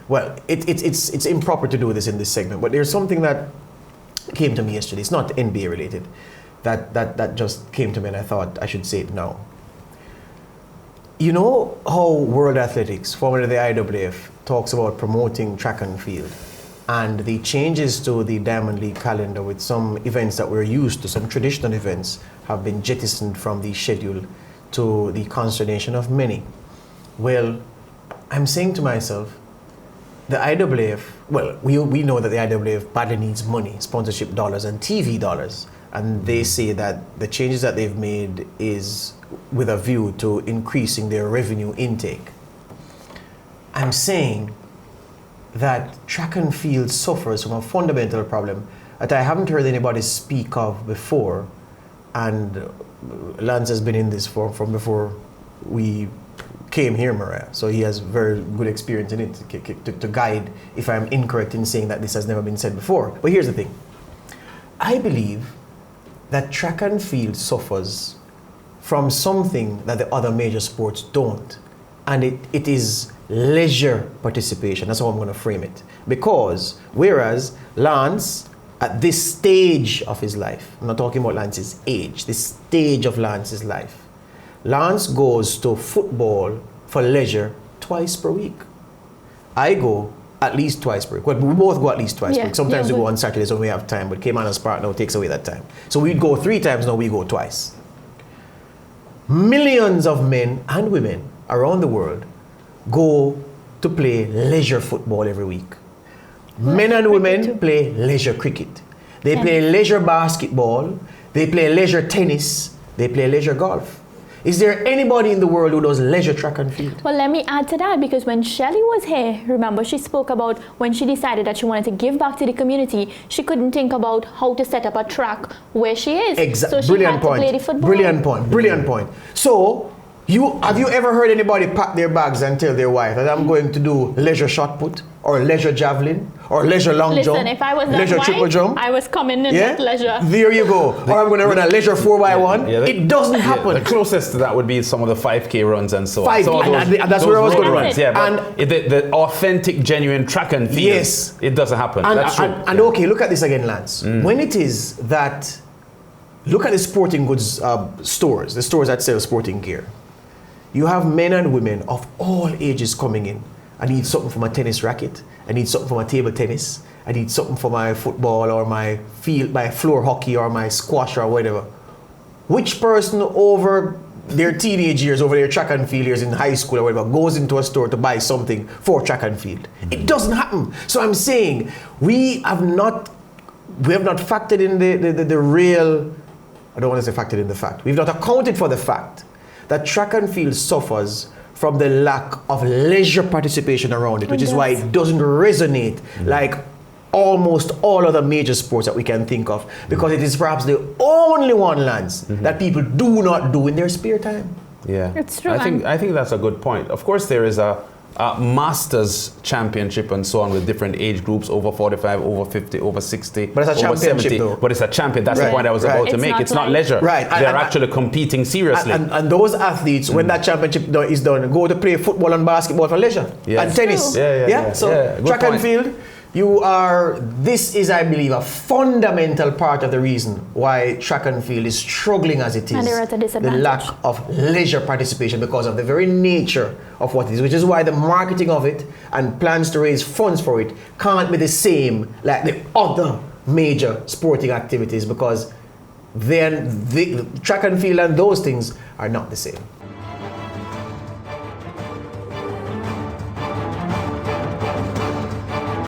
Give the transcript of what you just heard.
well, it's improper to do this in this segment, but there's something that came to me yesterday. It's not NBA related. That just came to me, and I thought I should say it now. You know how World Athletics, formerly the IAAF, talks about promoting track and field, and the changes to the Diamond League calendar with some events that we're used to, some traditional events, have been jettisoned from the schedule to the consternation of many. Well, I'm saying to myself, the IAAF, well, we know that the IAAF badly needs money, sponsorship dollars and TV dollars, and they say that the changes that they've made is with a view to increasing their revenue intake. I'm saying that track and field suffers from a fundamental problem that I haven't heard anybody speak of before, and Lance has been in this from before we came here, Mariah, so he has very good experience in it to guide if I'm incorrect in saying that this has never been said before. But here's the thing. I believe that track and field suffers from something that the other major sports don't, and it is leisure participation. That's how I'm going to frame it. Because whereas Lance, at this stage of his life, I'm not talking about Lance's age, this stage of Lance's life, Lance goes to football for leisure twice per week. I go at least twice per week. Well, we both go at least twice per week. Sometimes we go on Saturdays when we have time, but Cayman's partner takes away that time. So we'd go 3 times, now we go twice. Millions of men and women around the world go to play leisure football every week. Men and women play leisure cricket. They play leisure basketball. They play leisure tennis. They play leisure golf. Is there anybody in the world who does leisure track and field? Well, let me add to that, because when Shelley was here, remember, she spoke about when she decided that she wanted to give back to the community, she couldn't think about how to set up a track where she is. Exactly. So she had to play the football. Brilliant point. Brilliant point. So, have you ever heard anybody pack their bags and tell their wife that I'm going to do leisure shot put, or leisure javelin, or leisure long jump, Listen, if I was leisure triple jump? I was coming in with leisure. There you go. Or I'm going to run a leisure 4x1. It doesn't happen. The closest to that would be some of the 5K runs and so on. 5K, and that's where I was going to run. Yeah, but the authentic, genuine track and field, yes, it doesn't happen. That's true. And okay, look at this again, Lance. When it is that, look at the sporting goods stores, the stores that sell sporting gear. You have men and women of all ages coming in. I need something for my tennis racket. I need something for my table tennis. I need something for my football or my floor hockey or my squash or whatever. Which person over their teenage years, over their track and field years in high school or whatever, goes into a store to buy something for track and field? It doesn't happen. So I'm saying we have not factored in the real, I don't want to say factored in the fact. We've not accounted for the fact that track and field suffers from the lack of leisure participation around it, which is why it doesn't resonate like almost all other major sports that we can think of, because it is perhaps the only one, Lance, that people do not do in their spare time. Yeah, it's true. I think that's a good point. Of course, there is a Masters Championship and so on with different age groups, over 45, over 50, over 60, but it's a over 70. Though. But it's a champion. That's the point I was about to make. It's not leisure. Right. They're actually competing seriously. And those athletes, when that championship is done, go to play football and basketball for leisure. And tennis. So track and field, this is, I believe, a fundamental part of the reason why track and field is struggling as it is. And they're at a disadvantage. The lack of leisure participation because of the very nature of what it is, which is why the marketing of it and plans to raise funds for it can't be the same like the other major sporting activities, because then the track and field and those things are not the same.